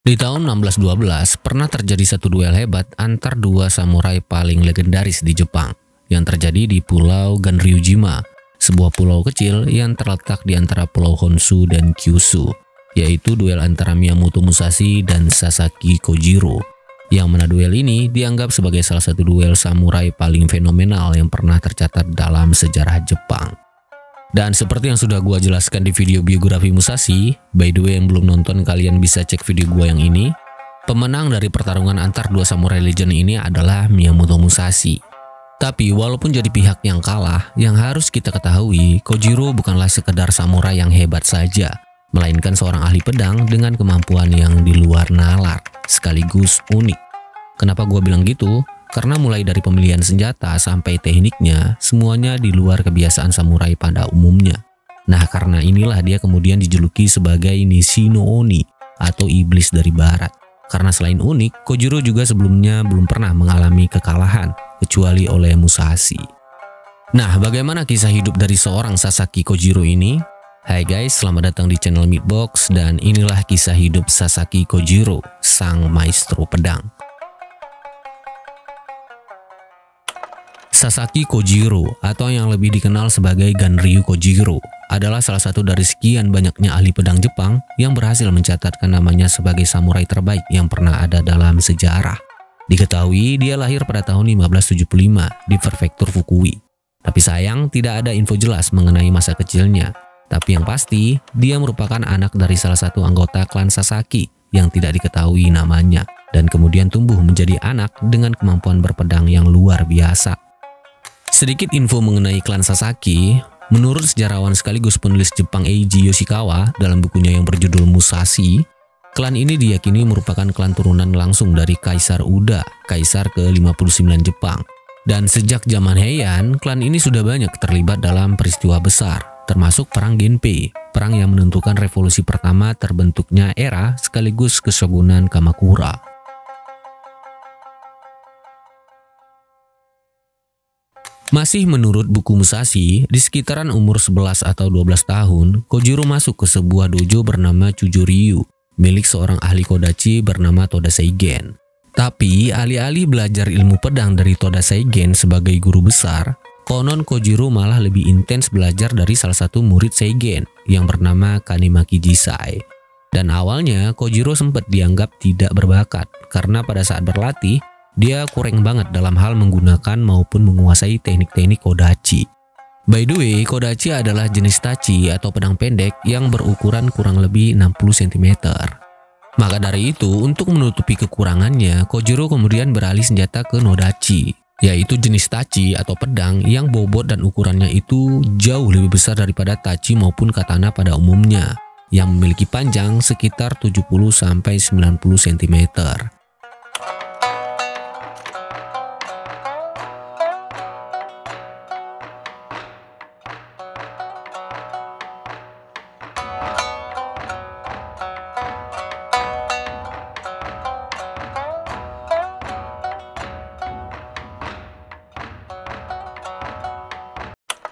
Di tahun 1612, pernah terjadi satu duel hebat antar dua samurai paling legendaris di Jepang yang terjadi di Pulau Ganryujima, sebuah pulau kecil yang terletak di antara Pulau Honshu dan Kyushu, yaitu duel antara Miyamoto Musashi dan Sasaki Kojiro. Yang mana duel ini dianggap sebagai salah satu duel samurai paling fenomenal yang pernah tercatat dalam sejarah Jepang. Dan seperti yang sudah gua jelaskan di video biografi Musashi, by the way yang belum nonton kalian bisa cek video gua yang ini. Pemenang dari pertarungan antar dua samurai legend ini adalah Miyamoto Musashi. Tapi walaupun jadi pihak yang kalah, yang harus kita ketahui, Kojiro bukanlah sekedar samurai yang hebat saja, melainkan seorang ahli pedang dengan kemampuan yang di luar nalar, sekaligus unik. Kenapa gua bilang gitu? Karena mulai dari pemilihan senjata sampai tekniknya, semuanya di luar kebiasaan samurai pada umumnya. Nah, karena inilah dia kemudian dijuluki sebagai Nishi no Oni atau iblis dari barat. Karena selain unik, Kojiro juga sebelumnya belum pernah mengalami kekalahan, kecuali oleh Musashi. Nah, bagaimana kisah hidup dari seorang Sasaki Kojiro ini? Hai guys, selamat datang di channel Meatbox dan inilah kisah hidup Sasaki Kojiro, sang maestro pedang. Sasaki Kojiro atau yang lebih dikenal sebagai Ganryu Kojiro adalah salah satu dari sekian banyaknya ahli pedang Jepang yang berhasil mencatatkan namanya sebagai samurai terbaik yang pernah ada dalam sejarah. Diketahui dia lahir pada tahun 1575 di prefektur Fukui. Tapi sayang tidak ada info jelas mengenai masa kecilnya. Tapi yang pasti dia merupakan anak dari salah satu anggota klan Sasaki yang tidak diketahui namanya dan kemudian tumbuh menjadi anak dengan kemampuan berpedang yang luar biasa. Sedikit info mengenai klan Sasaki, menurut sejarawan sekaligus penulis Jepang Eiji Yoshikawa dalam bukunya yang berjudul Musashi, klan ini diyakini merupakan klan turunan langsung dari Kaisar Uda, kaisar ke-59 Jepang. Dan sejak zaman Heian, klan ini sudah banyak terlibat dalam peristiwa besar, termasuk Perang Genpei, perang yang menentukan revolusi pertama terbentuknya era sekaligus keshogunan Kamakura. Masih menurut buku Musashi, di sekitaran umur 11 atau 12 tahun, Kojiro masuk ke sebuah dojo bernama Chujoryu, milik seorang ahli kodachi bernama Toda Seigen. Tapi, alih-alih belajar ilmu pedang dari Toda Seigen sebagai guru besar, konon Kojiro malah lebih intens belajar dari salah satu murid Seigen yang bernama Kanemaki Jisai. Dan awalnya, Kojiro sempat dianggap tidak berbakat karena pada saat berlatih, dia kurang banget dalam hal menggunakan maupun menguasai teknik-teknik kodachi. By the way, kodachi adalah jenis tachi atau pedang pendek yang berukuran kurang lebih 60 cm. Maka dari itu, untuk menutupi kekurangannya, Kojiro kemudian beralih senjata ke nodachi, yaitu jenis tachi atau pedang yang bobot dan ukurannya itu jauh lebih besar daripada tachi maupun katana pada umumnya, yang memiliki panjang sekitar 70-90 cm.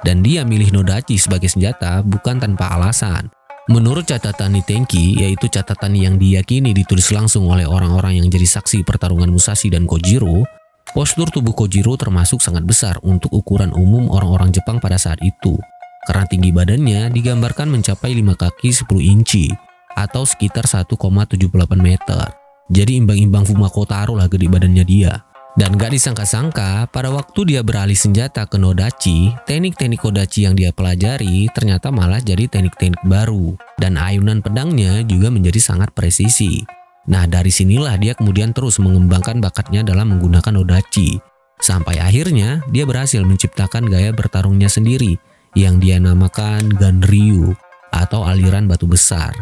Dan dia milih nodachi sebagai senjata bukan tanpa alasan. Menurut catatan Nitenki, yaitu catatan yang diyakini ditulis langsung oleh orang-orang yang jadi saksi pertarungan Musashi dan Kojiro, postur tubuh Kojiro termasuk sangat besar untuk ukuran umum orang-orang Jepang pada saat itu. Karena tinggi badannya digambarkan mencapai 5 kaki 10 inci atau sekitar 1,78 meter. Jadi imbang-imbang Fumako Taro lah gede badannya dia. Dan gak disangka-sangka, pada waktu dia beralih senjata ke nodachi, teknik-teknik kodachi yang dia pelajari ternyata malah jadi teknik-teknik baru. Dan ayunan pedangnya juga menjadi sangat presisi. Nah, dari sinilah dia kemudian terus mengembangkan bakatnya dalam menggunakan nodachi. Sampai akhirnya, dia berhasil menciptakan gaya bertarungnya sendiri, yang dia namakan Ganryu, atau aliran batu besar.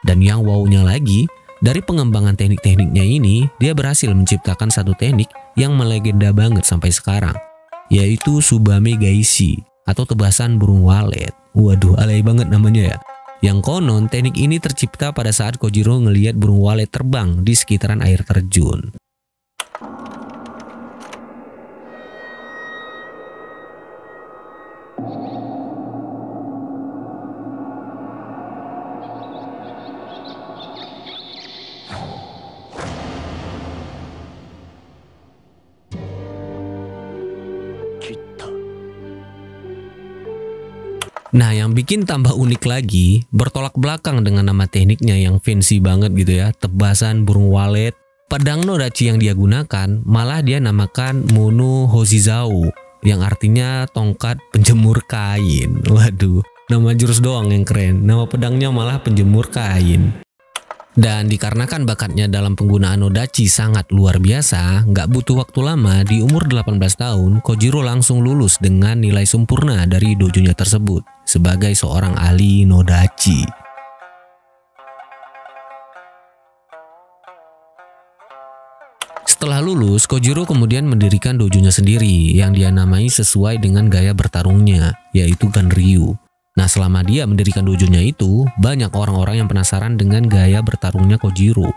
Dan yang wow-nya lagi, dari pengembangan teknik-tekniknya ini, dia berhasil menciptakan satu teknik yang melegenda banget sampai sekarang, yaitu Tsubame Gaishi atau tebasan burung walet. Waduh, alay banget namanya ya. Yang konon teknik ini tercipta pada saat Kojiro ngelihat burung walet terbang di sekitaran air terjun. Nah, yang bikin tambah unik lagi, bertolak belakang dengan nama tekniknya yang fancy banget gitu ya, tebasan burung walet. Pedang Nodachi yang dia gunakan malah dia namakan Mono Hozizao, yang artinya tongkat penjemur kain. Waduh, nama jurus doang yang keren, nama pedangnya malah penjemur kain. Dan dikarenakan bakatnya dalam penggunaan Nodachi sangat luar biasa, nggak butuh waktu lama, di umur 18 tahun, Kojiro langsung lulus dengan nilai sempurna dari dojonya tersebut sebagai seorang ahli Nodachi. Setelah lulus, Kojiro kemudian mendirikan dojonya sendiri yang dia namai sesuai dengan gaya bertarungnya, yaitu Ganryu. Nah, selama dia mendirikan dojonya itu, banyak orang-orang yang penasaran dengan gaya bertarungnya Kojiro.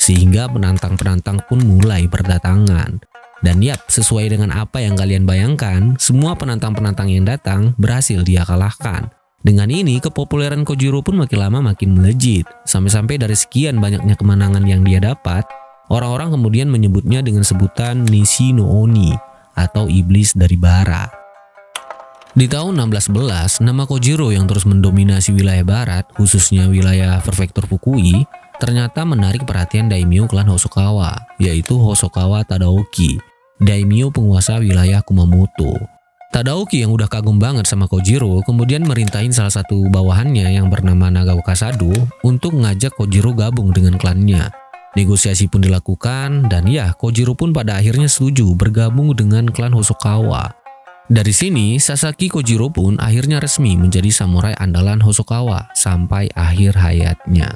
Sehingga penantang-penantang pun mulai berdatangan. Dan yap, sesuai dengan apa yang kalian bayangkan, semua penantang-penantang yang datang berhasil dia kalahkan. Dengan ini, kepopuleran Kojiro pun makin lama makin melejit. Sampai-sampai dari sekian banyaknya kemenangan yang dia dapat, orang-orang kemudian menyebutnya dengan sebutan Nishi no Oni atau iblis dari barat. Di tahun 1611, nama Kojiro yang terus mendominasi wilayah barat, khususnya wilayah prefektur Fukui, ternyata menarik perhatian daimyo klan Hosokawa, yaitu Hosokawa Tadaoki, daimyo penguasa wilayah Kumamoto. Tadaoki yang udah kagum banget sama Kojiro kemudian merintahin salah satu bawahannya yang bernama Nagaoka Sado untuk ngajak Kojiro gabung dengan klannya. Negosiasi pun dilakukan dan ya, Kojiro pun pada akhirnya setuju bergabung dengan klan Hosokawa. Dari sini, Sasaki Kojiro pun akhirnya resmi menjadi samurai andalan Hosokawa sampai akhir hayatnya.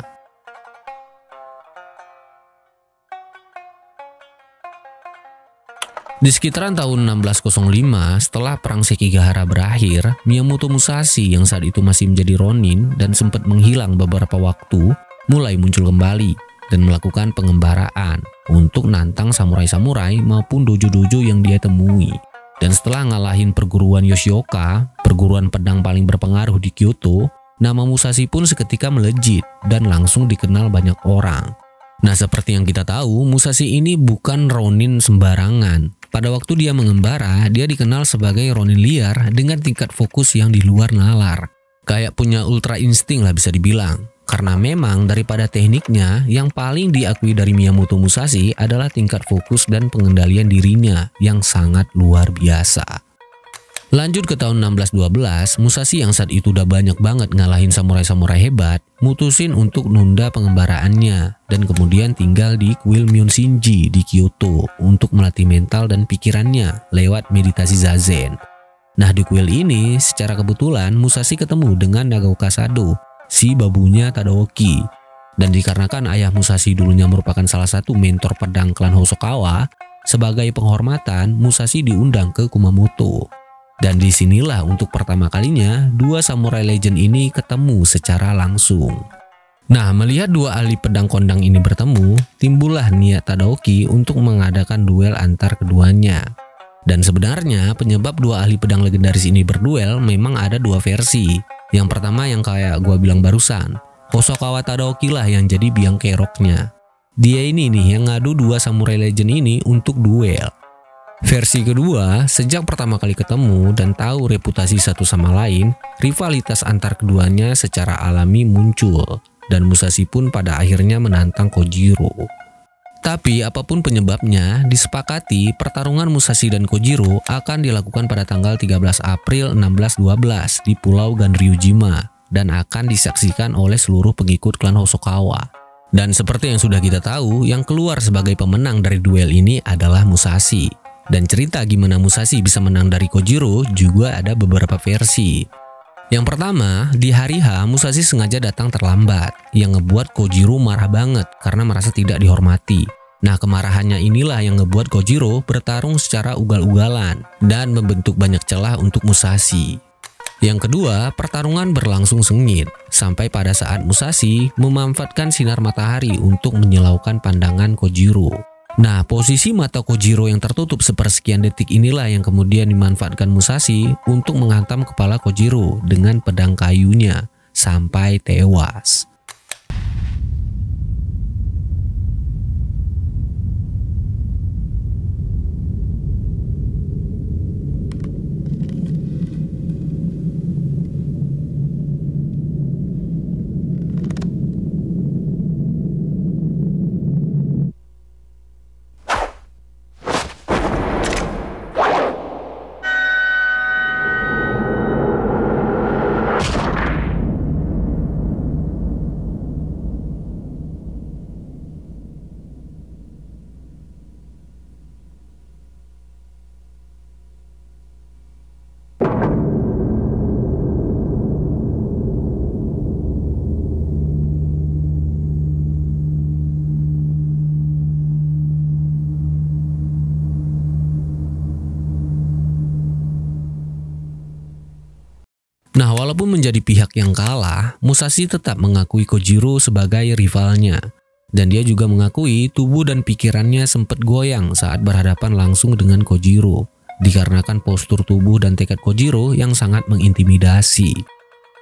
Di sekitaran tahun 1605, setelah perang Sekigahara berakhir, Miyamoto Musashi yang saat itu masih menjadi Ronin dan sempat menghilang beberapa waktu, mulai muncul kembali dan melakukan pengembaraan untuk nantang samurai-samurai maupun dojo-dojo yang dia temui. Dan setelah ngalahin perguruan Yoshioka, perguruan pedang paling berpengaruh di Kyoto, nama Musashi pun seketika melejit dan langsung dikenal banyak orang. Nah, seperti yang kita tahu, Musashi ini bukan Ronin sembarangan. Pada waktu dia mengembara, dia dikenal sebagai Ronin liar dengan tingkat fokus yang di luar nalar. Kayak punya ultra insting lah bisa dibilang. Karena memang daripada tekniknya, yang paling diakui dari Miyamoto Musashi adalah tingkat fokus dan pengendalian dirinya yang sangat luar biasa. Lanjut ke tahun 1612, Musashi yang saat itu udah banyak banget ngalahin samurai-samurai hebat, mutusin untuk nunda pengembaraannya dan kemudian tinggal di kuil Myonshinji di Kyoto untuk melatih mental dan pikirannya lewat meditasi zazen. Nah, di kuil ini secara kebetulan Musashi ketemu dengan Nagaoka Sado, si babunya Tadaoki. Dan dikarenakan ayah Musashi dulunya merupakan salah satu mentor pedang klan Hosokawa, sebagai penghormatan Musashi diundang ke Kumamoto. Dan disinilah untuk pertama kalinya dua samurai legend ini ketemu secara langsung. Nah, melihat dua ahli pedang kondang ini bertemu, timbullah niat Tadaoki untuk mengadakan duel antar keduanya. Dan sebenarnya penyebab dua ahli pedang legendaris ini berduel memang ada dua versi. Yang pertama yang kayak gua bilang barusan, Hosokawa Tadaoki lah yang jadi biang keroknya. Dia ini nih yang ngadu dua samurai legend ini untuk duel. Versi kedua, sejak pertama kali ketemu dan tahu reputasi satu sama lain, rivalitas antar keduanya secara alami muncul dan Musashi pun pada akhirnya menantang Kojiro. Tapi apapun penyebabnya, disepakati pertarungan Musashi dan Kojiro akan dilakukan pada tanggal 13 April 1612 di Pulau Ganryujima dan akan disaksikan oleh seluruh pengikut klan Hosokawa. Dan seperti yang sudah kita tahu, yang keluar sebagai pemenang dari duel ini adalah Musashi. Dan cerita gimana Musashi bisa menang dari Kojiro juga ada beberapa versi. Yang pertama, di hari H Musashi sengaja datang terlambat, yang ngebuat Kojiro marah banget karena merasa tidak dihormati. Nah, kemarahannya inilah yang ngebuat Kojiro bertarung secara ugal-ugalan dan membentuk banyak celah untuk Musashi. Yang kedua, pertarungan berlangsung sengit, sampai pada saat Musashi memanfaatkan sinar matahari untuk menyilaukan pandangan Kojiro. Nah, posisi mata Kojiro yang tertutup sepersekian detik inilah yang kemudian dimanfaatkan Musashi untuk menghantam kepala Kojiro dengan pedang kayunya sampai tewas. Nah, walaupun menjadi pihak yang kalah, Musashi tetap mengakui Kojiro sebagai rivalnya. Dan dia juga mengakui tubuh dan pikirannya sempat goyang saat berhadapan langsung dengan Kojiro, dikarenakan postur tubuh dan tekad Kojiro yang sangat mengintimidasi.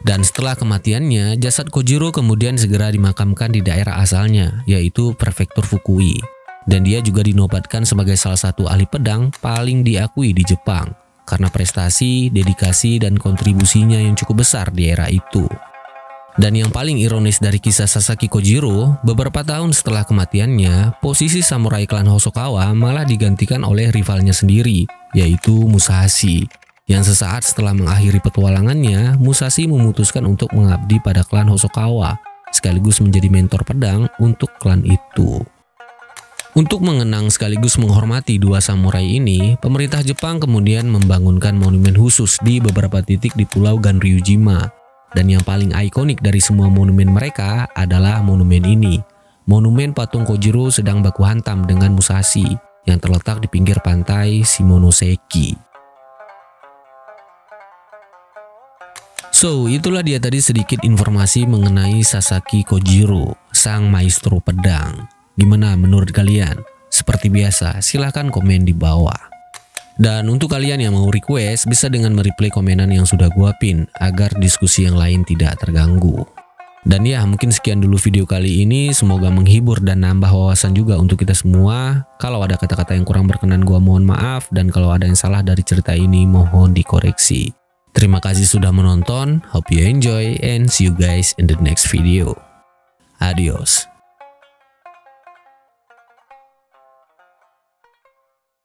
Dan setelah kematiannya, jasad Kojiro kemudian segera dimakamkan di daerah asalnya, yaitu Prefektur Fukui. Dan dia juga dinobatkan sebagai salah satu ahli pedang paling diakui di Jepang, karena prestasi, dedikasi, dan kontribusinya yang cukup besar di era itu. Dan yang paling ironis dari kisah Sasaki Kojiro, beberapa tahun setelah kematiannya, posisi samurai klan Hosokawa malah digantikan oleh rivalnya sendiri, yaitu Musashi. Yang sesaat setelah mengakhiri petualangannya, Musashi memutuskan untuk mengabdi pada klan Hosokawa, sekaligus menjadi mentor pedang untuk klan itu. Untuk mengenang sekaligus menghormati dua samurai ini, pemerintah Jepang kemudian membangunkan monumen khusus di beberapa titik di Pulau Ganryujima. Dan yang paling ikonik dari semua monumen mereka adalah monumen ini. Monumen patung Kojiro sedang baku hantam dengan Musashi yang terletak di pinggir pantai Shimonoseki. So, itulah dia tadi sedikit informasi mengenai Sasaki Kojiro, sang maestro pedang. Gimana menurut kalian? Seperti biasa, silahkan komen di bawah. Dan untuk kalian yang mau request, bisa dengan mereplay komenan yang sudah gua pin, agar diskusi yang lain tidak terganggu. Dan ya, mungkin sekian dulu video kali ini, semoga menghibur dan nambah wawasan juga untuk kita semua. Kalau ada kata-kata yang kurang berkenan, gua mohon maaf, dan kalau ada yang salah dari cerita ini, mohon dikoreksi. Terima kasih sudah menonton, hope you enjoy, and see you guys in the next video. Adios.